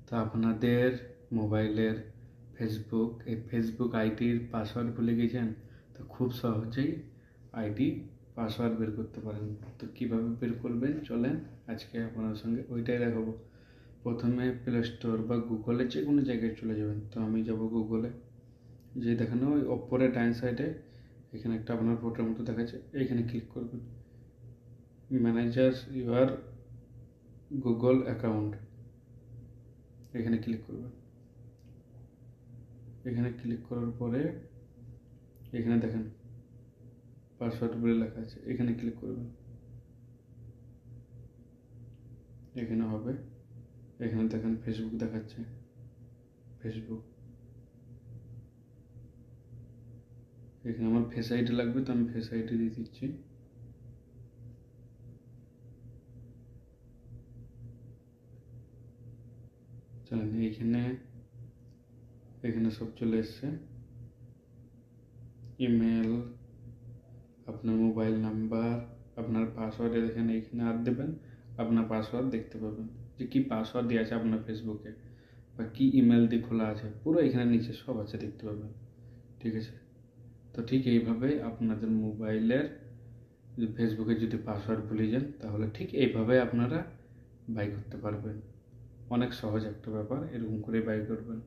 তো আপনাদের মোবাইলের ফেসবুক ফেসবুক আইডির পাসওয়ার্ড ভুলে গেছেন, তো খুব সহজেই আইডি পাসওয়ার্ড বের করতে পারেন। তো কীভাবে বের করবেন চলেন আজকে আপনার সঙ্গে ওইটাই দেখাবো। প্রথমে প্লে স্টোর বা গুগলে যে কোনো জায়গায় চলে যাবেন। তো আমি যাব গুগলে, যে দেখানো ওই ওপরে ডান সাইডে এখানে একটা আপনার ফটোর মতো দেখাচ্ছে, এইখানে ক্লিক করবেন। ম্যানেজার ইউর গুগল অ্যাকাউন্ট, এখানে ক্লিক করবেন। এখানে ক্লিক করার পরে এখানে দেখেন পাসওয়ার্ড বলে লেখা আছে, এখানে ক্লিক করবেন। এখানে হবে, এখানে দেখেন ফেসবুক দেখাচ্ছে, ফেসবুক। এখানে আমার ফেস আইডি লাগবে, তো আমি ফেস আইডি দিয়ে দিচ্ছি। চলেন এখানে সব চলে এসছে। ইমেল, আপনার মোবাইল নাম্বার, আপনার পাসওয়ার্ড এখানে আর দেবেন। আপনার পাসওয়ার্ড দেখতে পাবেন যে কি পাসওয়ার্ড দেওয়া আছে আপনার ফেসবুকে, বা কি ইমেল দিয়ে খোলা আছে, পুরো এখানে নিচে সব আছে, দেখতে পাবেন। ঠিক আছে, তো ঠিক এইভাবে আপনাদের মোবাইলের ফেসবুকে যদি পাসওয়ার্ড ভুলে যান, তাহলে ঠিক এইভাবে আপনারা বাই করতে পারবেন। অনেক সহজ একটা ব্যাপার, এরকম করে বাই করবেন।